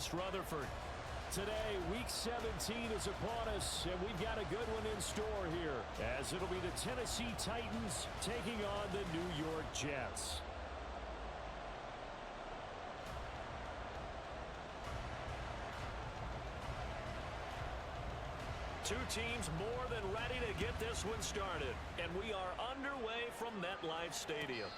East Rutherford. Today, Week 17 is upon us, and we've got a good one in store here, as it'll be the Tennessee Titans taking on the New York Jets. Two teams more than ready to get this one started, and we are underway from MetLife Stadium.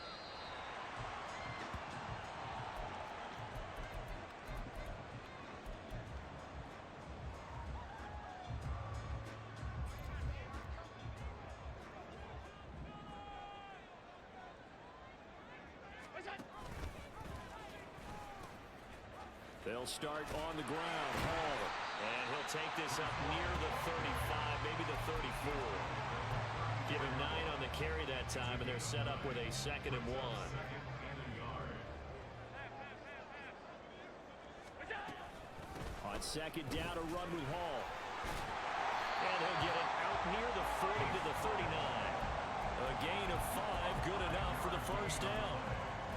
They'll start on the ground. Hall. And he'll take this up near the 35, maybe the 34. Give him 9 on the carry that time, and they're set up with a 2nd and 1. On 2nd down, a run with Hall. And he'll get it out near the 40 to the 39. A gain of 5, good enough for the first down.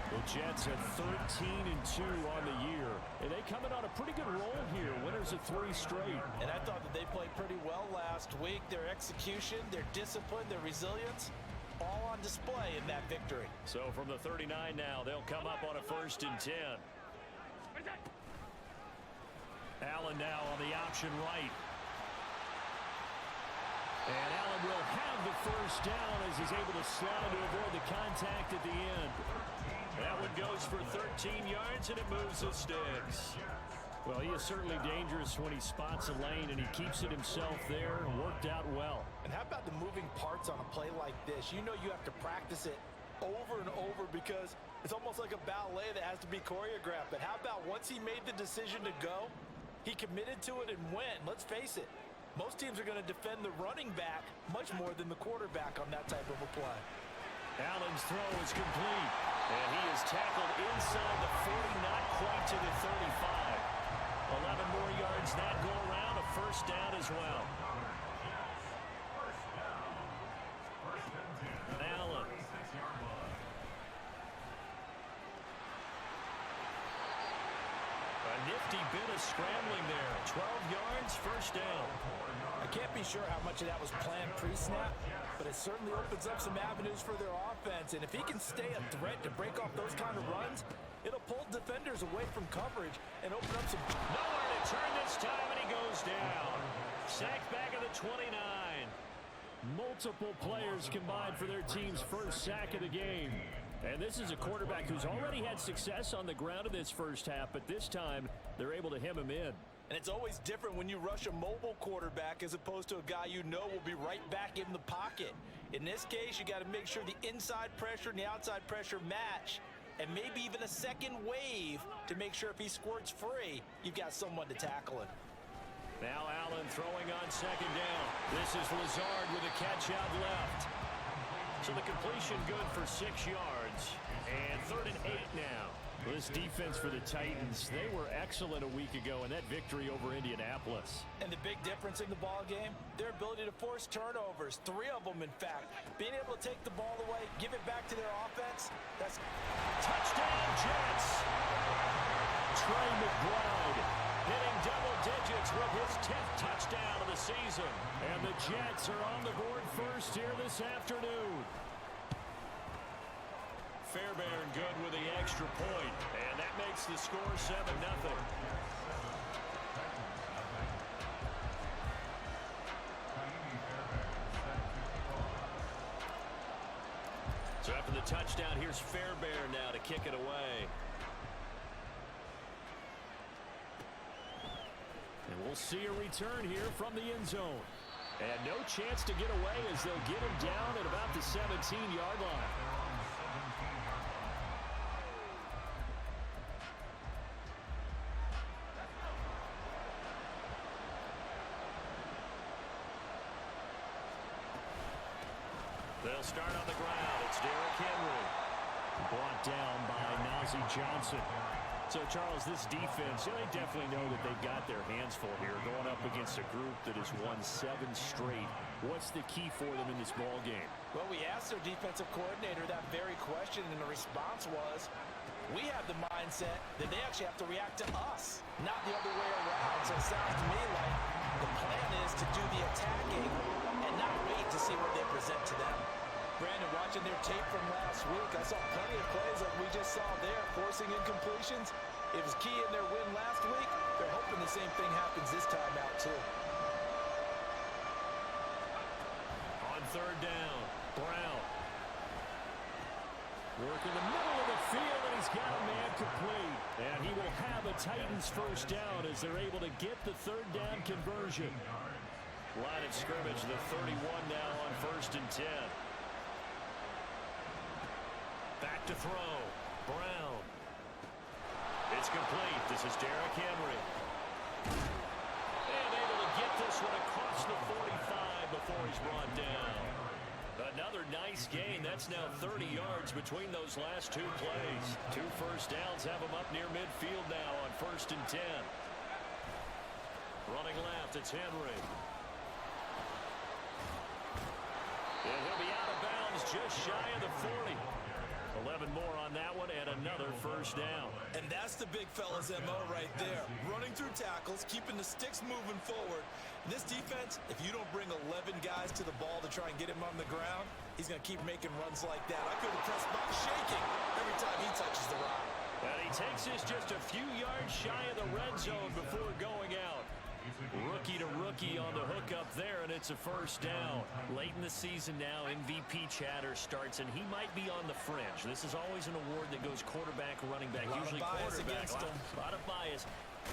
The Jets at 13-2 on the year. And they come in on a pretty good roll here. Winners of 3 straight. And I thought that they played pretty well last week. Their execution, their discipline, their resilience, all on display in that victory. So from the 39 now, they'll come up on a 1st and 10. Allen now on the option right. And Allen will have the first down as he's able to slide to avoid the contact at the end. That one goes for 13 yards, and it moves the sticks. Well, he is certainly dangerous when he spots a lane, and he keeps it himself there and worked out well. And how about the moving parts on a play like this? You know you have to practice it over and over because it's almost like a ballet that has to be choreographed. But how about once he made the decision to go, he committed to it and went. Let's face it, most teams are going to defend the running back much more than the quarterback on that type of a play. Allen's throw is complete. And he is tackled inside the 40, not quite to the 35. 11 more yards that go around, a first down as well. Allen. A nifty bit of scrambling there. 12 yards, first down. I can't be sure how much of that was planned pre-snap, but it certainly opens up some avenues for their offense. And if he can stay a threat to break off those kind of runs, it'll pull defenders away from coverage and open up some... Nowhere to turn this time, and he goes down. Sacked back at the 29. Multiple players combined for their team's first sack of the game. And this is a quarterback who's already had success on the ground in this first half, but this time they're able to hem him in. And it's always different when you rush a mobile quarterback as opposed to a guy you know will be right back in the pocket. In this case, you got to make sure the inside pressure and the outside pressure match, and maybe even a second wave to make sure if he squirts free, you've got someone to tackle him. Now Allen throwing on 2nd down. This is Lazard with a catch out left. So the completion good for 6 yards. And 3rd and 8 now. Well, this defense for the Titans, they were excellent a week ago in that victory over Indianapolis. And the big difference in the ball game, their ability to force turnovers, 3 of them in fact. Being able to take the ball away, give it back to their offense, that's... Touchdown Jets! Trey McBride hitting double digits with his 10th touchdown of the season. And the Jets are on the board first here this afternoon. Fairbairn good with the extra point, and that makes the score 7-0. So after the touchdown, here's Fairbairn now to kick it away. And we'll see a return here from the end zone. And no chance to get away as they'll get him down at about the 17-yard line. They'll start on the ground. It's Derrick Henry. Brought down by Najee Johnson. So, Charles, this defense, they definitely know that they've got their hands full here going up against a group that has won 7 straight. What's the key for them in this ball game? Well, we asked their defensive coordinator that very question, and the response was We have the mindset that they actually have to react to us, not the other way around. So it sounds to me like the plan is to do the attacking and not wait to see what they present to them. Brandon, watching their tape from last week, I saw plenty of plays like we just saw there, forcing incompletions. It was key in their win last week. They're hoping the same thing happens this time out, too. On third down, Brown. Working the middle of the field, and he's got a man complete. And he will have a Titans first down as they're able to get the third down conversion. Line of scrimmage, the 31 now on 1st and 10. Back to throw. Brown. It's complete. This is Derrick Henry. And able to get this one across the 45 before he's brought down. Another nice gain. That's now 30 yards between those last two plays. 2 first downs have him up near midfield now on 1st and 10. Running left, it's Henry. And he'll be out of bounds just shy of the 40. 11 more on that one and another first down. And that's the big fella's MO right there. Running through tackles, keeping the sticks moving forward. This defense, if you don't bring 11 guys to the ball to try and get him on the ground, he's going to keep making runs like that. I feel the press box shaking every time he touches the rock. And he takes this just a few yards shy of the red zone before going out. Rookie to rookie on the hook up there, and it's a first down. Late in the season now, MVP chatter starts, and he might be on the fringe. This is always an award that goes quarterback, running back, usually quarterback. A lot of bias.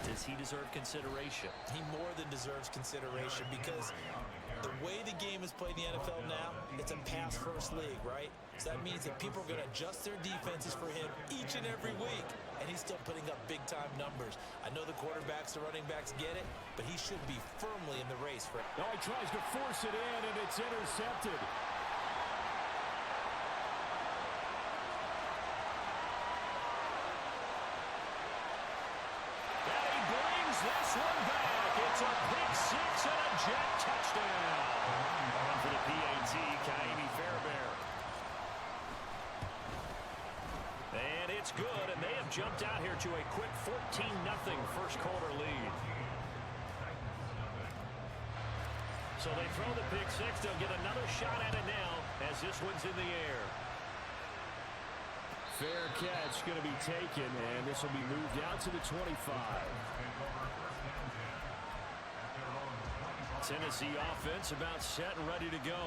Does he deserve consideration? He more than deserves consideration because the way the game is played in the NFL now, it's a pass-first league, right? So that means that people are going to adjust their defenses for him each and every week, and he's still putting up big-time numbers. I know the quarterbacks, the running backs get it, but he should be firmly in the race for it. Oh, he tries to force it in, and it's intercepted. This one back. It's a pick six and a jet touchdown. On for the PAT, Kaimi Fairbairn. And it's good, and they have jumped out here to a quick 14-0 first quarter lead. So they throw the pick six. They'll get another shot at it now as this one's in the air. Fair catch going to be taken, and this will be moved out to the 25. Tennessee offense about set and ready to go.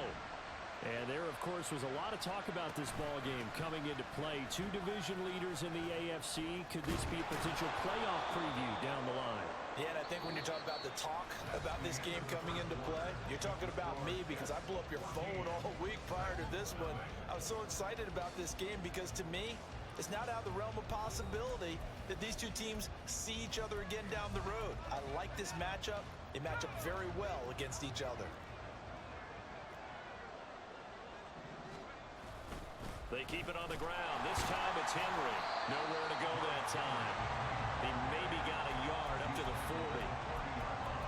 And there, of course, was a lot of talk about this ball game coming into play. 2 division leaders in the AFC. Could this be a potential playoff preview down the line? Yeah, and I think when you're talking about the talk about this game coming into play, you're talking about me because I blew up your phone all week prior to this one. I was so excited about this game because to me, it's not out of the realm of possibility that these two teams see each other again down the road. I like this matchup. They match up very well against each other. They keep it on the ground. This time it's Henry. Nowhere to go that time. He maybe got a yard up to the 40.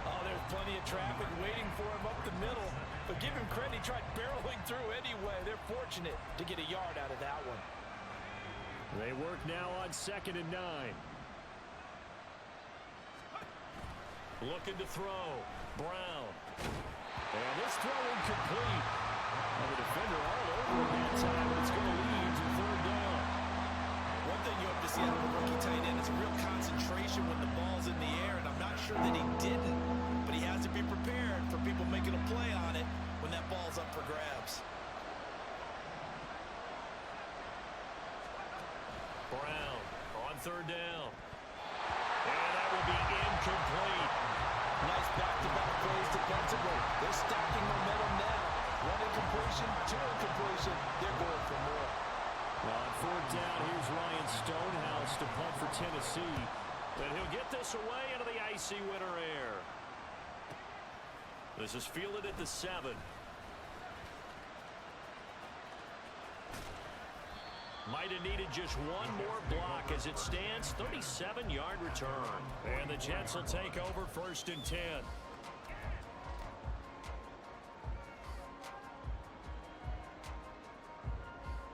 Oh, there's plenty of traffic waiting for him up the middle. But give him credit, he tried barreling through anyway. They're fortunate to get a yard out of that one. They work now on 2nd and 9. Looking to throw. Brown. And this throw incomplete. And the defender all over him that time, but it's going to lead to 3rd down. One thing you hope to see out of a rookie tight end is a real concentration when the ball's in the air, and I'm not sure that he didn't, but he has to be prepared for people making a play on it when that ball's up for grabs. Brown on 3rd down. And that will be incomplete. Nice back-to-back plays defensively. They're stacking momentum now. 1 incompletion, 2 incompletion. They're going for more. Well, on 4th down, here's Ryan Stonehouse to punt for Tennessee. And he'll get this away into the icy winter air. This is fielded at the 7. Might have needed just one more block as it stands. 37-yard return. And the Jets will take over 1st and 10.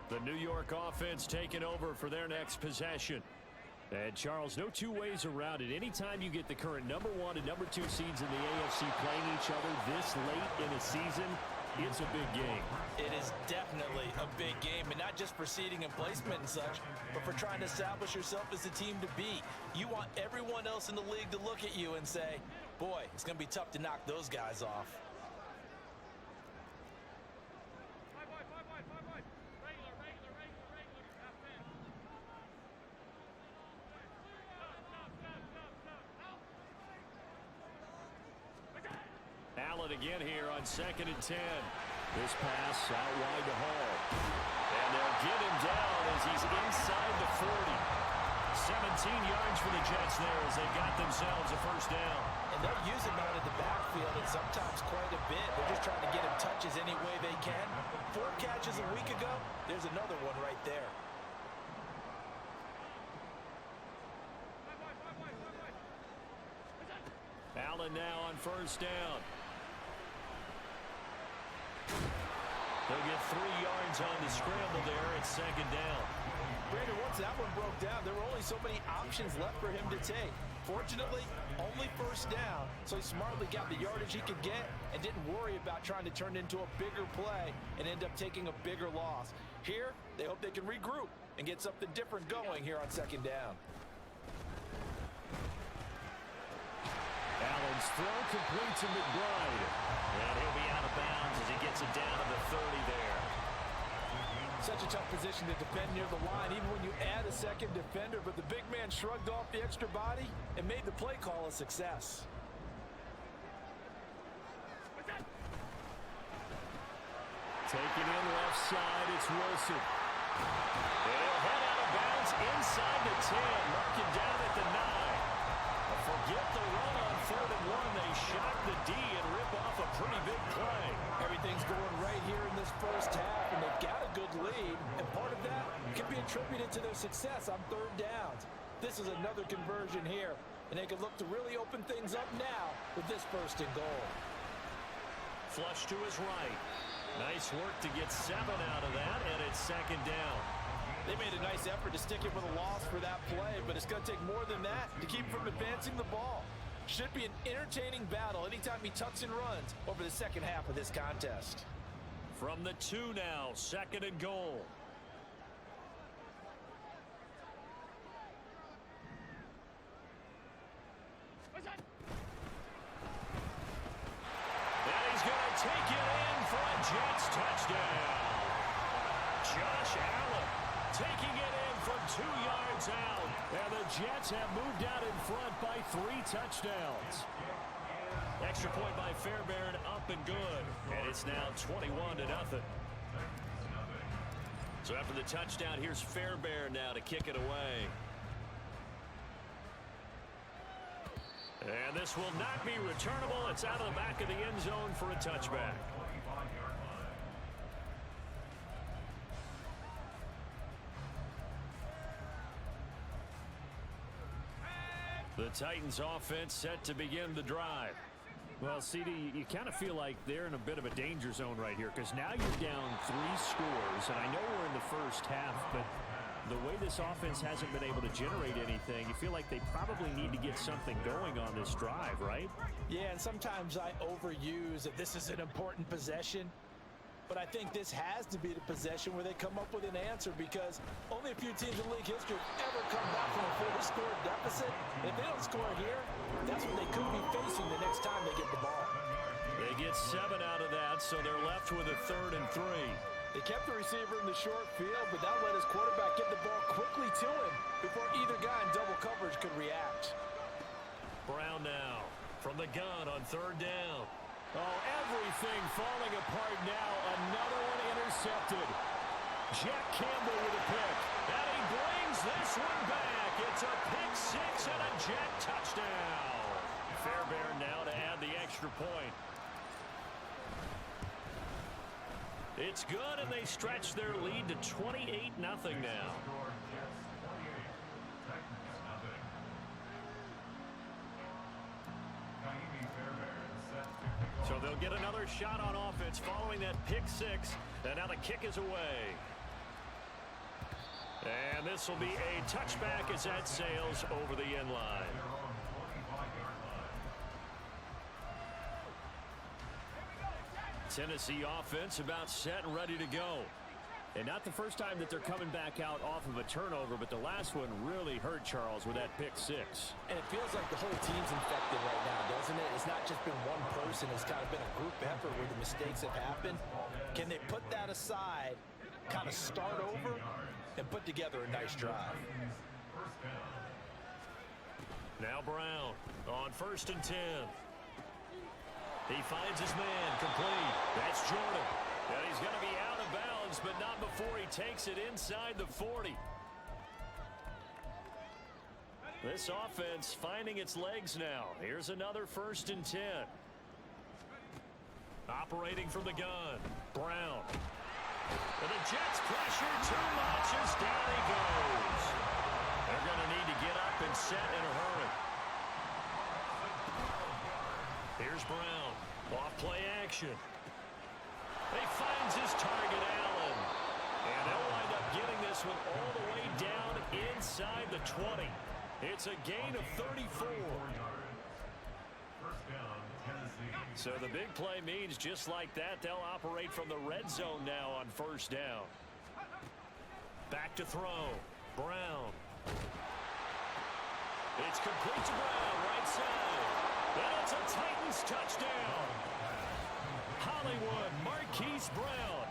The New York offense taking over for their next possession. And, Charles, no two ways around it. Anytime you get the current number 1 and number 2 seeds in the AFC playing each other this late in a season, it's a big game. It is definitely a big game, and not just for seeding and placement and such, but for trying to establish yourself as the team to beat. You want everyone else in the league to look at you and say, boy, it's going to be tough to knock those guys off. Allen again here on 2nd and 10. This pass out wide to Hall. And they'll get him down as he's inside the 40. 17 yards for the Jets there as they got themselves a first down. And they'll use him out in the backfield and sometimes quite a bit. They're just trying to get him touches any way they can. 4 catches a week ago. There's another one right there. Allen now on first down. They'll get 3 yards on the scramble there at 2nd down. Brandon, once that one broke down, there were only so many options left for him to take. Fortunately, only first down, so he smartly got the yardage he could get and didn't worry about trying to turn into a bigger play and end up taking a bigger loss. Here, they hope they can regroup and get something different going here on 2nd down. Allen's throw complete to McBride. And he'll be out of bounds as he gets it down to the 30 there. Such a tough position to defend near the line, even when you add a second defender, but the big man shrugged off the extra body and made the play call a success. Taking in left side, it's Wilson. They'll head out of bounds inside the 10, marking down at the 9. Forget the run on 3rd and 1. They shock the D and rip off a pretty big play. Everything's going right here in this first half, and they've got a good lead, and part of that can be attributed to their success on 3rd downs. This is another conversion here, and they can look to really open things up now with this 1st and goal. Flush to his right. Nice work to get 7 out of that, and it's 2nd down. They made a nice effort to stick it with a loss for that play, but it's going to take more than that to keep from advancing the ball. Should be an entertaining battle anytime he tucks and runs over the second half of this contest. From the 2 now, 2nd and goal. And he's going to take it in for a Jets touchdown. Josh Allen taking it in from 2 yards out. And the Jets have moved out in front by 3 touchdowns. Extra point by Fairbairn, up and good. And it's now 21-0. So after the touchdown, here's Fairbairn now to kick it away. And this will not be returnable. It's out of the back of the end zone for a touchback. The Titans offense set to begin the drive. Well, CD, you kind of feel like they're in a bit of a danger zone right here because now you're down 3 scores, and I know we're in the first half, but the way this offense hasn't been able to generate anything, you feel like they probably need to get something going on this drive, right? Yeah, and sometimes I overuse that this is an important possession. But I think this has to be the possession where they come up with an answer because only a few teams in league history have ever come back from a 4-score deficit. If they don't score here, that's what they could be facing the next time they get the ball. They get 7 out of that, so they're left with a 3rd and 3. They kept the receiver in the short field, but that let his quarterback get the ball quickly to him before either guy in double coverage could react. Brown now from the gun on 3rd down. Oh, everything falling apart now. Another one intercepted. Jack Campbell with a pick. And he brings this one back. It's a pick 6 and a Jet touchdown. Fairbairn now to add the extra point. It's good, and they stretch their lead to 28-0 now. So they'll get another shot on offense following that pick 6. And now the kick is away. And this will be a touchback as that sails over the end line. Tennessee offense about set and ready to go. And not the first time that they're coming back out off of a turnover, but the last one really hurt Charles with that pick six. And it feels like the whole team's infected right now, doesn't it? It's not just been one person. It's kind of been a group effort where the mistakes have happened. Can they put that aside, kind of start over, and put together a nice drive? Now Brown on 1st and 10. He finds his man complete. That's Jordan. And he's going to be out of bounds, but not before he takes it inside the 40. This offense finding its legs now. Here's another 1st and 10. Operating from the gun. Brown. And the Jets pressure too much as down he goes. They're going to need to get up and set in a hurry. Here's Brown. Off play action. He finds his target, Allen. And they'll wind up getting this one all the way down inside the 20. It's a gain of 34. So the big play means just like that, they'll operate from the red zone now on 1st down. Back to throw. Brown. It's complete to Brown, right side. And it's a Titans touchdown. Hollywood, Marquise Brown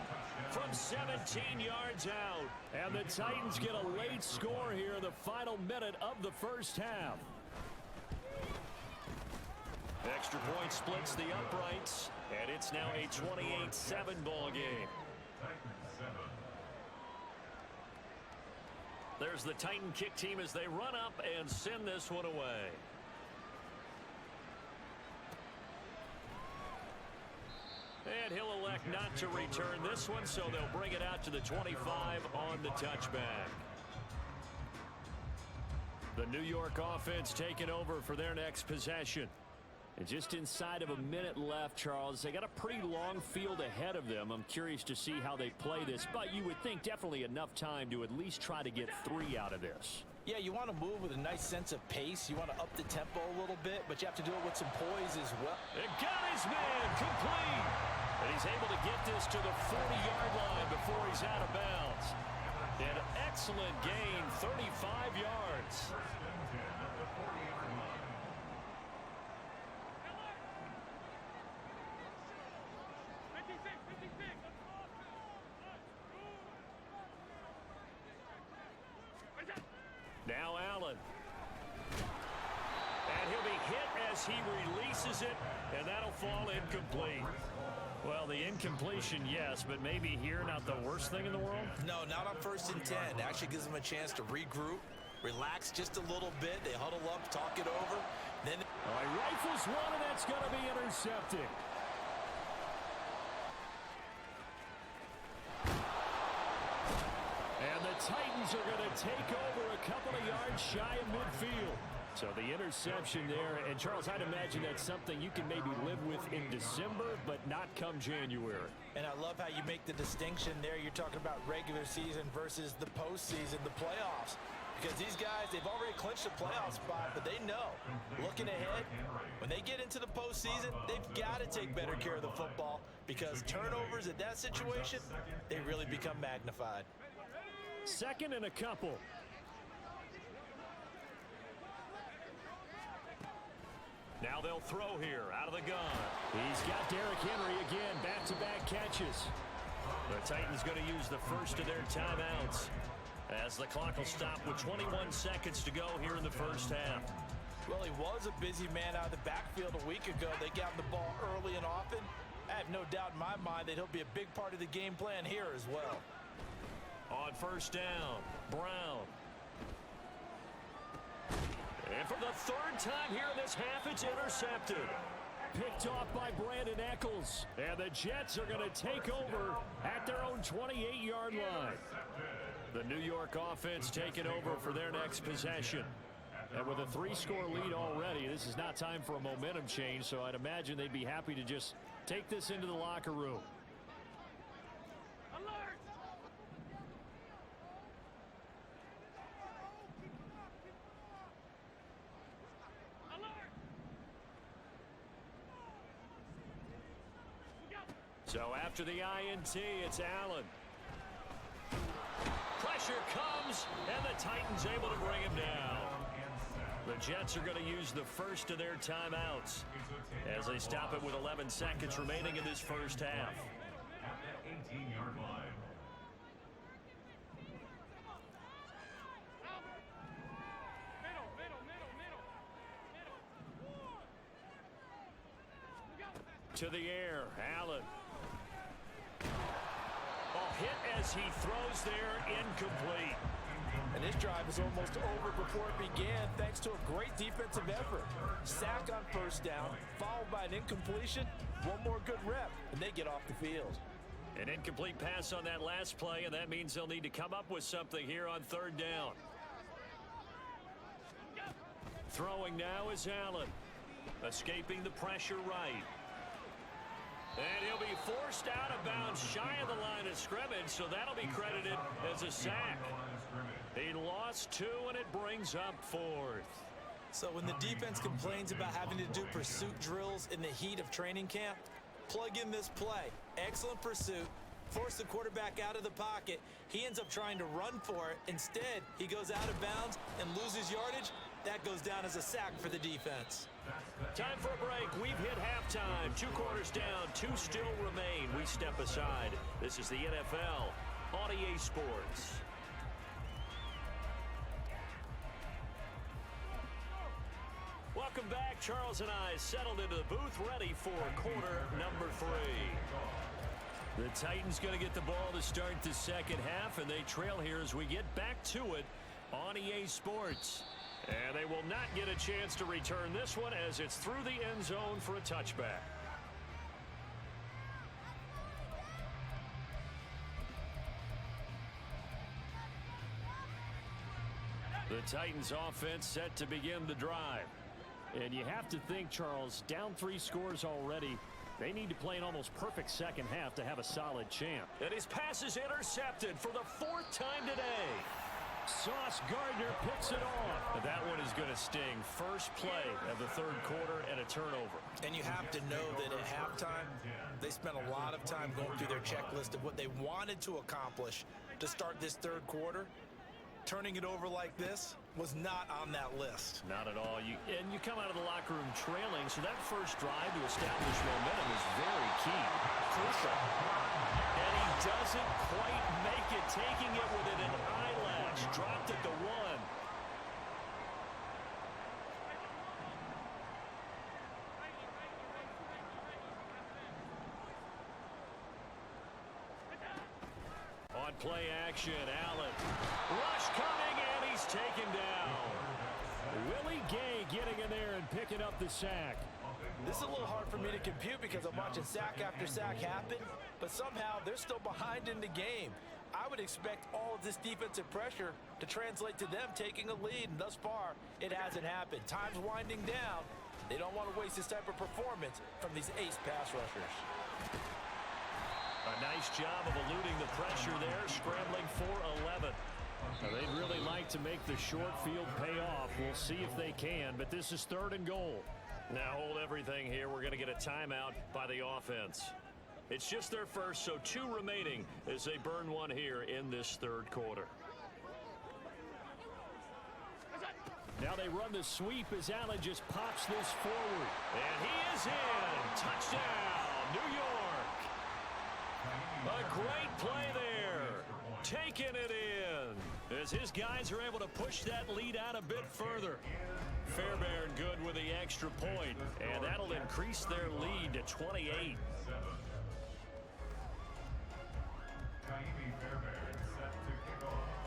from 17 yards out. And the Titans get a late score here in the final minute of the first half. Extra point splits the uprights, and it's now a 28-7 ball game. There's the Titan kick team as they run up and send this one away. And he'll elect not to return this one, so they'll bring it out to the 25 on the touchback. The New York offense taking over for their next possession. And just inside of a minute left, Charles. They got a pretty long field ahead of them. I'm curious to see how they play this, but you would think definitely enough time to at least try to get 3 out of this. Yeah, you want to move with a nice sense of pace. You want to up the tempo a little bit, but you have to do it with some poise as well. And got his man complete. And he's able to get this to the 40-yard line before he's out of bounds. An excellent gain, 35 yards. Now Allen. And he'll be hit as he releases it, and that'll fall incomplete. Well, the incompletion, yes, but maybe here not the worst thing in the world? No, not on 1st and 10. It actually gives them a chance to regroup, relax just a little bit. They huddle up, talk it over. Then he rifles one, and that's going to be intercepted. And the Titans are going to take over a couple of yards shy of midfield. So the interception there, and Charles, I'd imagine that's something you can maybe live with in December, but not come January. And I love how you make the distinction there. You're talking about regular season versus the postseason, the playoffs. Because these guys, they've already clinched a playoff spot, but they know, looking ahead, when they get into the postseason, they've got to take better care of the football because turnovers at that situation, they really become magnified. 2nd and a couple. Now they'll throw here out of the gun. He's got Derrick Henry again, back-to-back catches. The Titans going to use the first of their timeouts as the clock will stop with 21 seconds to go here in the first half. Well, he was a busy man out of the backfield a week ago. They got him the ball early and often. I have no doubt in my mind that he'll be a big part of the game plan here as well. On 1st down, Brown. And for the 3rd time here in this half, it's intercepted. Picked off by Brandon Eccles. And the Jets are going to take over at their own 28-yard line. The New York offense taking over for their next possession. And with a 3-score lead already, this is not time for a momentum change, so I'd imagine they'd be happy to just take this into the locker room. So after the INT, it's Allen. Pressure comes, and the Titans able to bring him down. The Jets are going to use the first of their timeouts as they stop it with 11 seconds remaining in this first half. At the 18-yard line. To the air, Allen. Ball hit as he throws there, incomplete. And this drive is almost over before it began thanks to a great defensive effort. Sack on first down, followed by an incompletion. One more good rep, and they get off the field. An incomplete pass on that last play, and that means they'll need to come up with something here on third down. Throwing now is Allen. Escaping the pressure right. And he'll be forced out of bounds shy of the line of scrimmage, so that'll be credited as a sack. He lost 2, and it brings up 4th. So when the defense complains about having to do pursuit drills in the heat of training camp, plug in this play. Excellent pursuit. Force the quarterback out of the pocket. He ends up trying to run for it. Instead, he goes out of bounds and loses yardage. That goes down as a sack for the defense. Time for a break. We've hit halftime. 2 quarters down, 2 still remain. We step aside. This is the NFL on EA Sports. Welcome back. Charles and I settled into the booth, ready for quarter number 3. The Titans going to get the ball to start the second half, and they trail here as we get back to it on EA Sports. And they will not get a chance to return this one as it's through the end zone for a touchback. The Titans offense set to begin the drive. And you have to think, Charles, down 3 scores already. They need to play an almost perfect second half to have a solid chance. And his pass is intercepted for the 4th time today. Sauce Gardner picks it off. And that one is going to sting. First play of the third quarter and a turnover. And you have to know that at halftime, they spent a lot of time going through their checklist of what they wanted to accomplish to start this third quarter. Turning it over like this was not on that list. Not at all. And you come out of the locker room trailing, so that first drive to establish momentum is very key. Crucial. And he doesn't quite make it, taking it within an eyelash. Dropped at the 1. On play action, Allen. Rush coming, and he's taken down. Willie Gay getting in there and picking up the sack. This is a little hard for me to compute because I'm watching sack after sack happen, but somehow they're still behind in the game. I would expect all of this defensive pressure to translate to them taking a lead, and thus far, it hasn't happened. Time's winding down. They don't want to waste this type of performance from these ace pass rushers. A nice job of eluding the pressure there, scrambling for 11. Now, they'd really like to make the short field pay off. We'll see if they can, but this is 3rd and goal. Now hold everything here. We're going to get a timeout by the offense. It's just their first, so 2 remaining as they burn one here in this third quarter. Now they run the sweep as Allen just pops this forward. And he is in. Touchdown, New York. A great play there. Taking it in as his guys are able to push that lead out a bit further. Fairbairn good with the extra point, and that'll increase their lead to 28.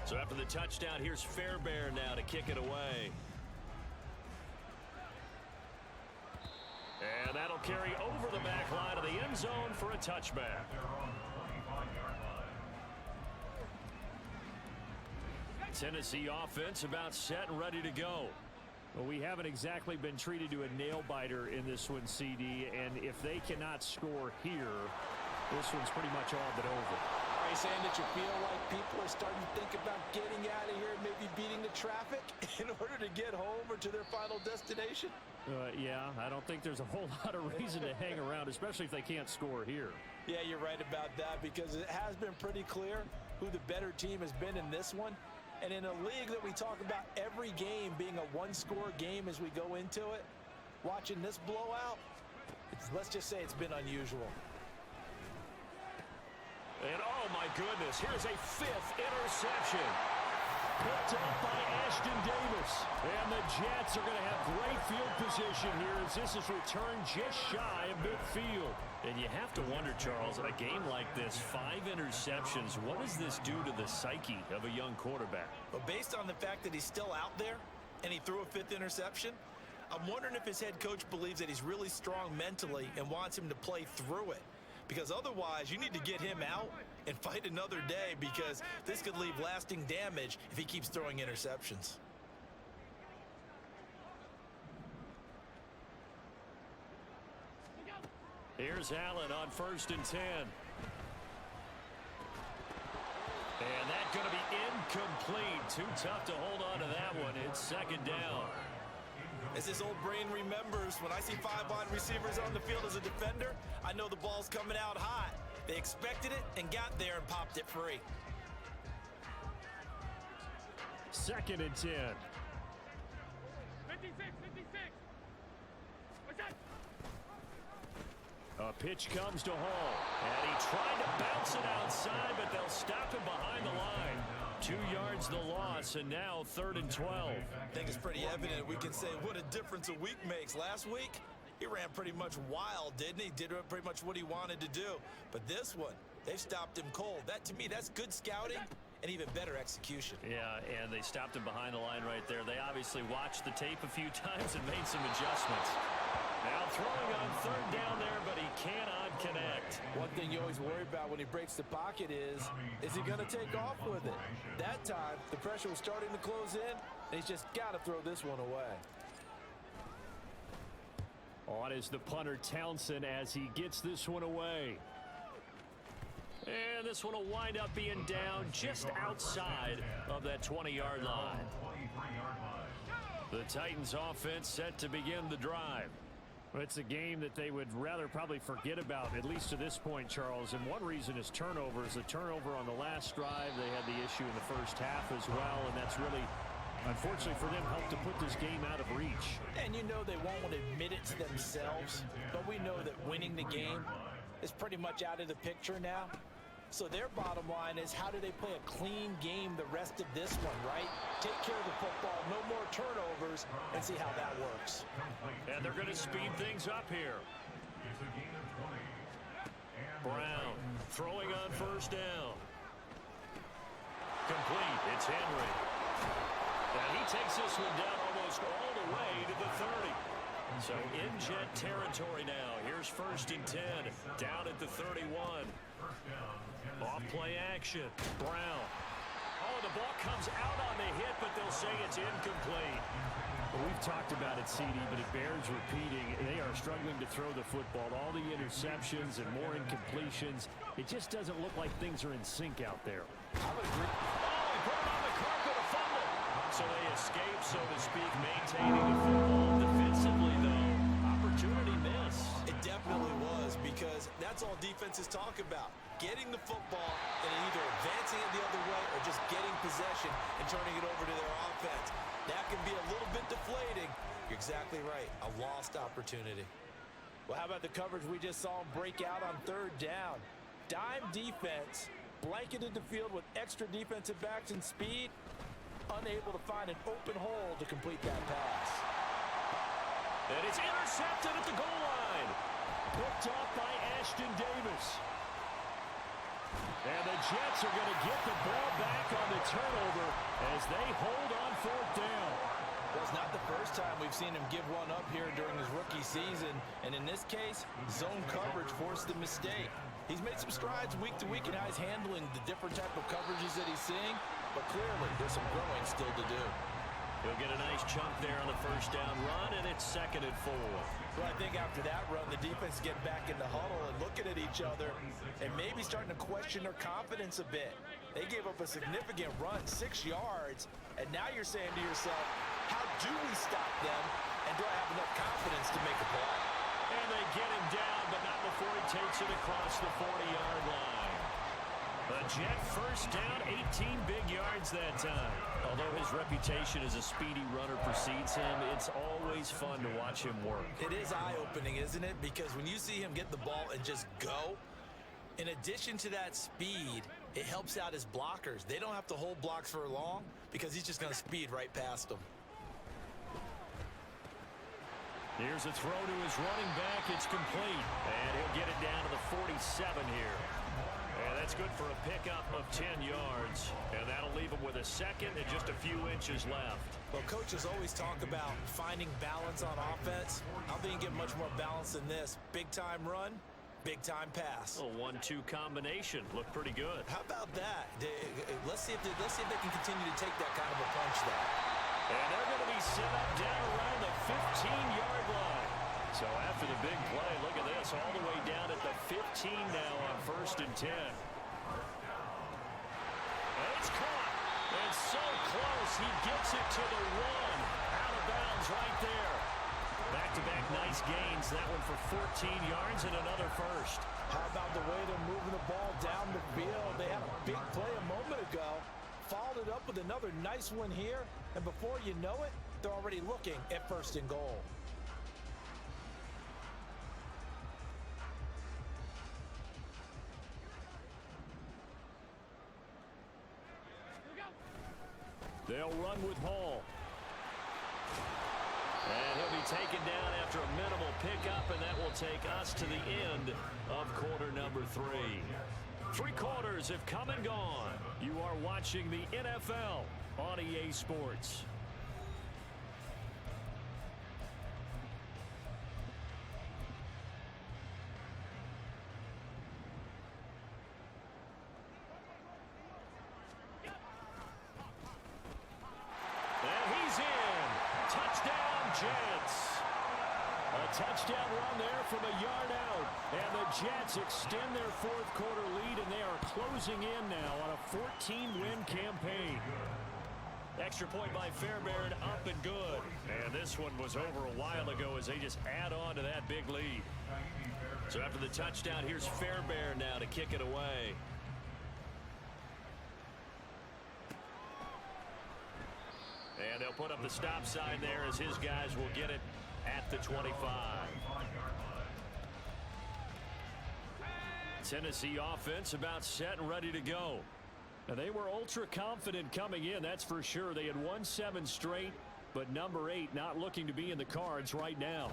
So after the touchdown, here's Fairbairn now to kick it away. And that'll carry over the back line of the end zone for a touchback. Tennessee offense about set and ready to go. Well, we haven't exactly been treated to a nail-biter in this one, CD, and if they cannot score here, this one's pretty much all but over. you saying that you feel like people are starting to think about getting out of here and maybe beating the traffic in order to get home or to their final destination? Yeah, I don't think there's a whole lot of reason to hang around, especially if they can't score here. Yeah, you're right about that, because it has been pretty clear who the better team has been in this one. And in a league that we talk about every game being a one-score game as we go into it, watching this blowout, let's just say it's been unusual. And oh my goodness, here's a 5th interception. Picked up by Ashton Davis. And the Jets are going to have great field position here as this is returned just shy of midfield. And you have to wonder, Charles, in a game like this, 5 interceptions, what does this do to the psyche of a young quarterback? But based on the fact that he's still out there and he threw a 5th interception, I'm wondering if his head coach believes that he's really strong mentally and wants him to play through it. Because otherwise, you need to get him out and fight another day, because this could leave lasting damage if he keeps throwing interceptions. Here's Allen on 1st and 10. And that's going to be incomplete. Too tough to hold on to that one. It's 2nd down. As this old brain remembers, when I see 5 wide receivers on the field as a defender, I know the ball's coming out hot. They expected it and got there and popped it free. 2nd and 10. 56. What's that? A pitch comes to Hall. And he tried to bounce it outside, but they'll stop him behind the line. 2 yards the loss, and now 3rd and 12. I think it's pretty evident. We can say what a difference a week makes. Last week, he ran pretty much wild, didn't he? Did pretty much what he wanted to do. But this one, they've stopped him cold. That, to me, that's good scouting and even better execution. Yeah, and they stopped him behind the line right there. They obviously watched the tape a few times and made some adjustments. Now throwing on 3rd down there, but he cannot connect. One thing you always worry about when he breaks the pocket is he going to take off with it? That time, the pressure was starting to close in, and he's just got to throw this one away. On is the punter Townsend as he gets this one away. And this one will wind up being down just outside of that 20-yard line. The Titans offense set to begin the drive. Well, it's a game that they would rather probably forget about, at least to this point, Charles. And one reason is turnovers. A turnover on the last drive. They had the issue in the first half as well, and that's really, unfortunately for them, helped to put this game out of reach. And you know they won't admit it to themselves, but we know that winning the game is pretty much out of the picture now. So their bottom line is, how do they play a clean game the rest of this one, right? Take care of the football, no more turnovers, and see how that works. And they're going to speed things up here. Brown throwing on 1st down. Complete. It's Henry. And he takes this one down almost all the way to the 30. So in Jet territory now. Here's 1st and 10. Down at the 31. Off play action. Brown. Oh, the ball comes out on the hit, but they'll say it's incomplete. Well, we've talked about it, CD, but it bears repeating. They are struggling to throw the football. All the interceptions and more incompletions. It just doesn't look like things are in sync out there. I would agree. Oh, he put it on the carpet, a fumble. So they escape, so to speak, maintaining the football. Defensively, though, opportunity miss. It definitely was, because that's all defenses talk about. Getting the football and either advancing it the other way or just getting possession and turning it over to their offense. That can be a little bit deflating. You're exactly right. A lost opportunity. Well, how about the coverage we just saw him break out on 3rd down? Dime defense, blanketed the field with extra defensive backs and speed, unable to find an open hole to complete that pass. And it's intercepted at the goal line. Picked off by Ashton Davis. And the Jets are going to get the ball back on the turnover as they hold on 4th down. Well, it's not the first time we've seen him give one up here during his rookie season. And in this case, zone coverage forced the mistake. He's made some strides week to week in how he's handling the different type of coverages that he's seeing. But clearly, there's some growing still to do. He'll get a nice chunk there on the first down run, and it's 2nd and 4. Well, I think after that run, the defense get back in the huddle and looking at each other and maybe starting to question their confidence a bit. They gave up a significant run, 6 yards, and now you're saying to yourself, how do we stop them, and do I have enough confidence to make a play? And they get him down, but not before he takes it across the 40-yard line. A Jet first down, 18 big yards that time. Although his reputation as a speedy runner precedes him, it's always fun to watch him work. It is eye-opening, isn't it? Because when you see him get the ball and just go, in addition to that speed, it helps out his blockers. They don't have to hold blocks for long because he's just going to speed right past them. Here's a throw to his running back. It's complete. And he'll get it down to the 47 here. And that's good for a pickup of 10 yards. And that'll leave him with a second and just a few inches left. Well, coaches always talk about finding balance on offense. I don't think you get much more balance than this. Big-time run, big-time pass. A 1-2 combination. Looked pretty good. How about that? Let's see if they can continue to take that kind of a punch there. And they're going to be set up down around the 15-yard line. So after the big play, look at this, all the way down at the 15 now on 1st and 10. And it's caught. And so close, he gets it to the 1. Out of bounds right there. Back-to-back nice gains. That one for 14 yards and another first. How about the way they're moving the ball down the field? They had a big play a moment ago. Followed it up with another nice one here. And before you know it, they're already looking at 1st and goal. They'll run with Hall. And he'll be taken down after a minimal pickup, and that will take us to the end of quarter number 3. 3 quarters have come and gone. You are watching the NFL on EA Sports. Jets. A touchdown run there from a yard out. And the Jets extend their 4th quarter lead, and they are closing in now on a 14-win campaign. Extra point by Fairbairn, up and good. And this one was over a while ago as they just add on to that big lead. So after the touchdown, here's Fairbairn now to kick it away. And they'll put up the stop sign there as his guys will get it at the 25. Tennessee offense about set and ready to go. Now, they were ultra confident coming in, that's for sure. They had won 7 straight, but number 8 not looking to be in the cards right now.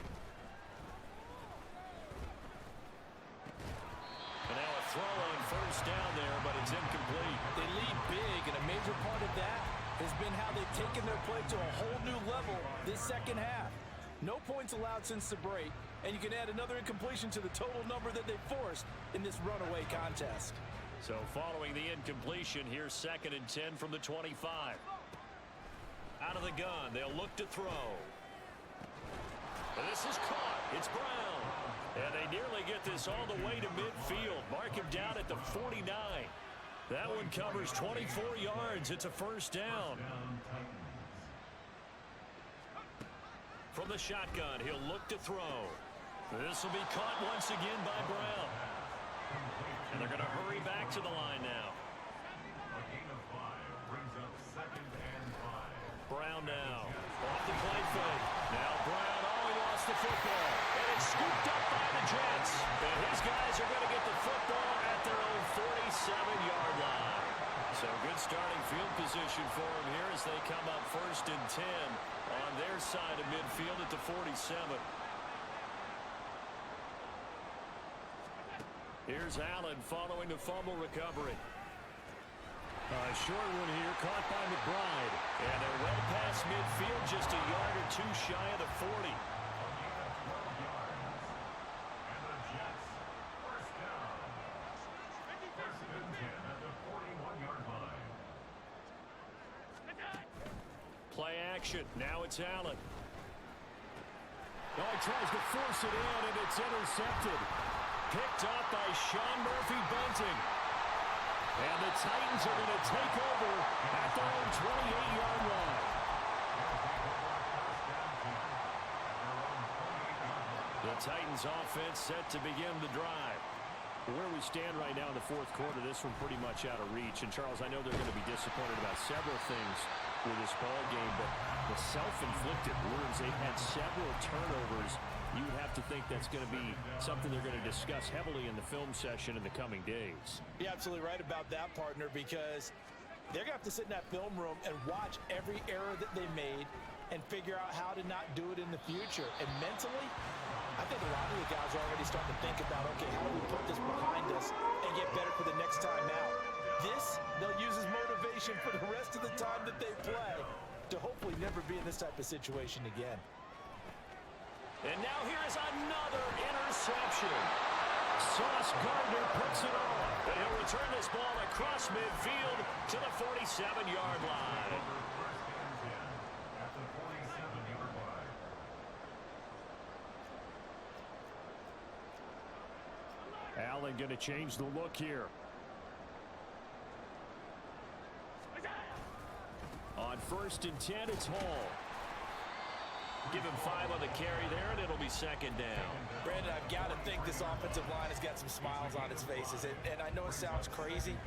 And now a throw on 1st down there, but it's incomplete. They lead big, and a major part of that has been how they've taken their play to a whole new level this 2nd half. No points allowed since the break, and you can add another incompletion to the total number that they forced in this runaway contest. So following the incompletion, here's 2nd and 10 from the 25. Out of the gun, they'll look to throw. This is caught. It's Brown. And they nearly get this all the way to midfield. Mark him down at the 49. That one covers 24 yards. It's a 1st down. From the shotgun, he'll look to throw. This will be caught once again by Brown. And they're going to hurry back to the line now. A gain of 5 brings up 2nd and 5. Brown now. Off the play fake. Now Brown, he lost the football. And it's scooped up by the Jets. And his guys are going to get the football at their own 47-yard line. So good starting field position for them here as they come up 1st and 10 on their side of midfield at the 47. Here's Allen following the fumble recovery. A short one here caught by McBride. And they're well past midfield, just a yard or 2 shy of the 40. Play action. Now it's Allen. Oh, he tries to force it in, and it's intercepted. Picked up by Sean Murphy-Bunting. And the Titans are going to take over at their own 28-yard line. The Titans offense set to begin the drive. Where we stand right now in the fourth quarter, this one pretty much out of reach. And, Charles, I know they're going to be disappointed about several things with this ball game, but the self-inflicted wounds, they've had several turnovers. You would have to think that's going to be something they're going to discuss heavily in the film session in the coming days. You're absolutely right about that, partner, because they're going to have to sit in that film room and watch every error that they made and figure out how to not do it in the future. And mentally, I think a lot of the guys are already starting to think about, okay, how do we put this behind us and get better for the next time out? This, they'll use as motivation for the rest of the time that they play to hopefully never be in this type of situation again. And now here is another interception. Sauce Gardner puts it on. And he'll return this ball across midfield to the 47-yard line. At the 47-yard line. Allen going to change the look here. On 1st and 10, it's Hall. Give him 5 on the carry there, and it'll be second down. Brandon, I've got to think this offensive line has got some smiles on its faces. And I know it sounds crazy,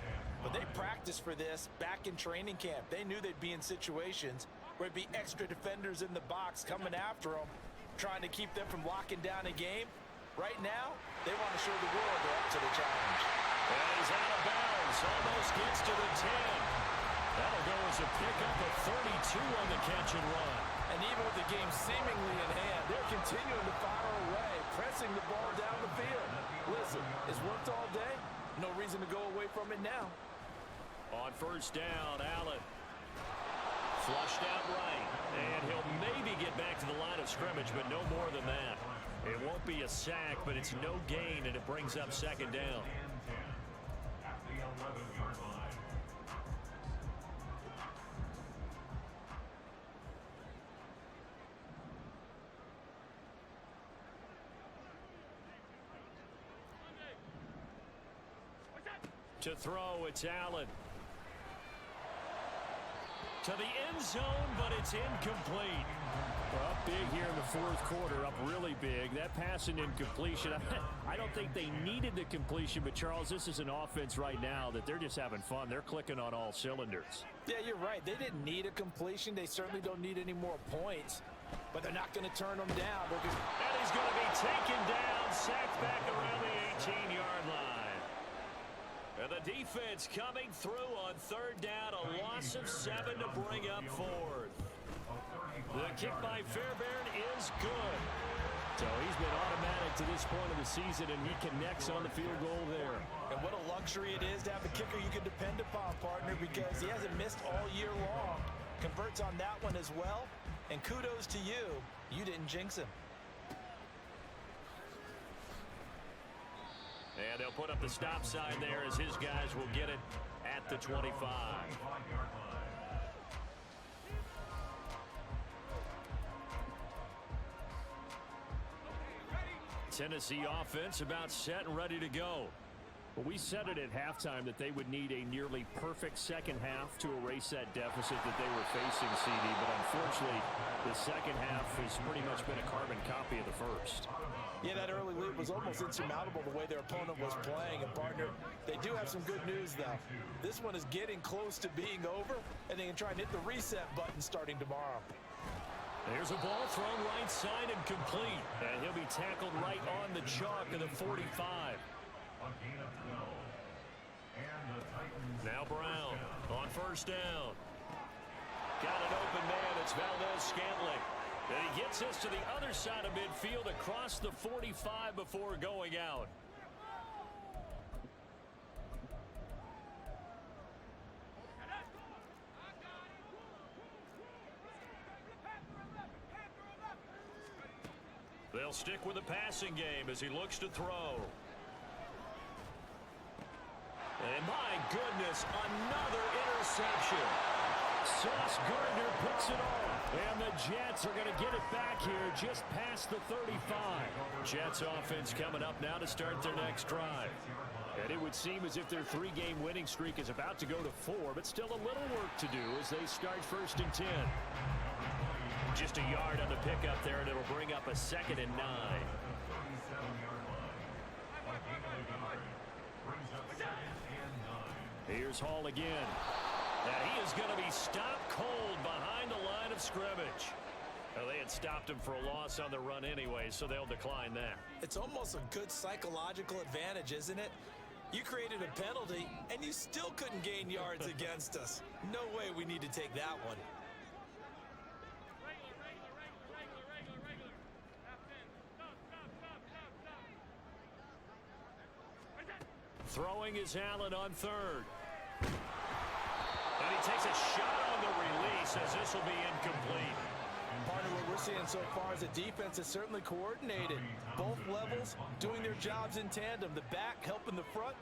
but they practiced for this back in training camp. They knew they'd be in situations where it'd be extra defenders in the box coming after them, trying to keep them from locking down a game. Right now, they want to show the world they're up to the challenge. And he's out of bounds. Almost gets to the 10. That'll go as a pickup of 32 on the catch and run. And even with the game seemingly in hand, they're continuing to fire away, pressing the ball down the field. Listen, it's worked all day. No reason to go away from it now. On 1st down, Allen. Flushed out right. And he'll maybe get back to the line of scrimmage, but no more than that. It won't be a sack, but it's no gain, and it brings up second down. At the 11-yard line. To throw, it's Allen. To the end zone, but it's incomplete. Well, up big here in the fourth quarter, up really big. That pass and incompletion, I don't think they needed the completion, but Charles, this is an offense right now that they're just having fun. They're clicking on all cylinders. Yeah, you're right. They didn't need a completion. They certainly don't need any more points, but they're not going to turn them down. And he's going to be taken down, sacked back around the 18-yard line. And the defense coming through on 3rd down, a loss of 7 to bring up 4th. The kick by Fairbairn is good. So he's been automatic to this point of the season, and he connects on the field goal there. And what a luxury it is to have a kicker you can depend upon, partner, because he hasn't missed all year long. Converts on that one as well. And kudos to you. You didn't jinx him. And they'll put up the stop sign there as his guys will get it at the 25. Tennessee offense about set and ready to go. Well, we said it at halftime that they would need a nearly perfect second half to erase that deficit that they were facing, CD, but unfortunately, the second half has pretty much been a carbon copy of the first. Yeah, that early lead was almost insurmountable the way their opponent was playing. And, partner, they do have some good news, though. This one is getting close to being over, and they can try and hit the reset button starting tomorrow. There's a ball thrown right side and complete. And he'll be tackled right on the chalk of the 45. Now Brown on 1st down. Got an open man. It's Valdez-Scantling. And he gets us to the other side of midfield across the 45 before going out. They'll stick with the passing game as he looks to throw. And my goodness, another interception. Sauce Gardner puts it off. And the Jets are going to get it back here just past the 35. Jets offense coming up now to start their next drive. And it would seem as if their three-game winning streak is about to go to 4, but still a little work to do as they start 1st and 10. Just a yard on the pickup there, and it'll bring up a 2nd and 9. Here's Hall again. And he is going to be stopped cold behind the line of scrimmage. Well, they had stopped him for a loss on the run anyway, so they'll decline that. It's almost a good psychological advantage, isn't it? You created a penalty, and you still couldn't gain yards against us. No way we need to take that one. Throwing is Allen on 3rd. And he takes a shot on the release as this will be incomplete. Partner, what we're seeing so far is the defense is certainly coordinated. Both levels doing their jobs in tandem. The back helping the front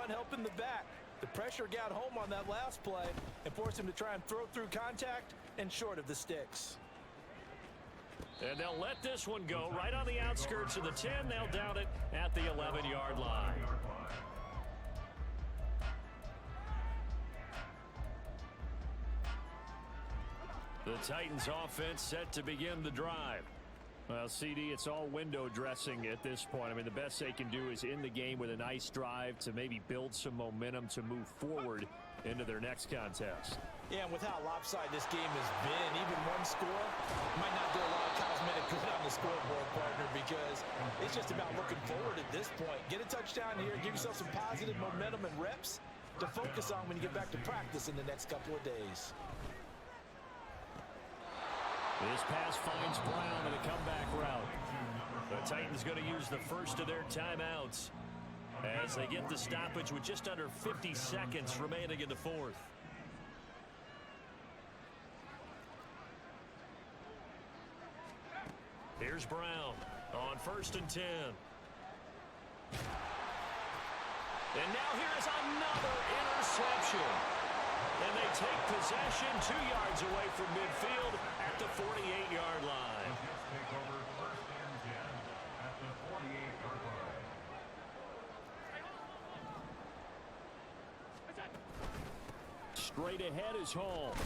helping the back. The pressure got home on that last play and forced him to try and throw through contact and short of the sticks. And they'll let this one go right on the outskirts of the 10. They'll down it at the 11-yard line. The Titans offense set to begin the drive. Well, CD, it's all window dressing at this point. I mean, the best they can do is in the game with a nice drive to maybe build some momentum to move forward into their next contest. Yeah, and with how lopsided this game has been, even one score might not do a lot of cosmetic good on the scoreboard, partner, because it's just about looking forward at this point. Get a touchdown here, give yourself some positive momentum and reps to focus on when you get back to practice in the next couple of days. This pass finds Brown in a comeback route. The Titans going to use the first of their timeouts as they get the stoppage with just under 50 seconds remaining in the 4th. Here's Brown on 1st and 10. And now here is another interception. And they take possession 2 yards away from midfield at the 48-yard line. Take over 1st and 10 at the 48-yard line. Straight ahead is Hall.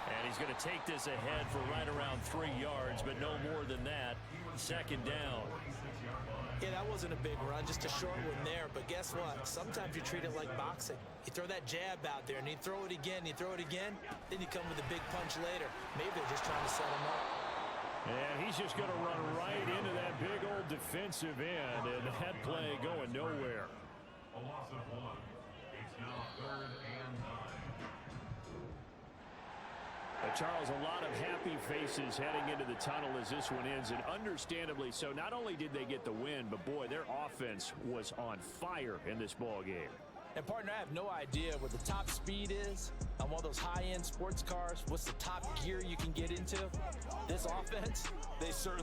And he's going to take this ahead for right around 3 yards, but no more than that. 2nd down. Yeah, that wasn't a big run, just a short one there. But guess what? Sometimes you treat it like boxing. You throw that jab out there, and you throw it again, you throw it again, then you come with a big punch later. Maybe they're just trying to set him up. And he's just going to run right into that big old defensive end, and that play going nowhere. A loss of 1. It's now 3rd and 9. Charles, a lot of happy faces heading into the tunnel as this one ends, and understandably so. Not only did they get the win, but boy, their offense was on fire in this ball game. And partner, I have no idea what the top speed is on one of those high-end sports cars. What's the top gear you can get into? This offense, they certainly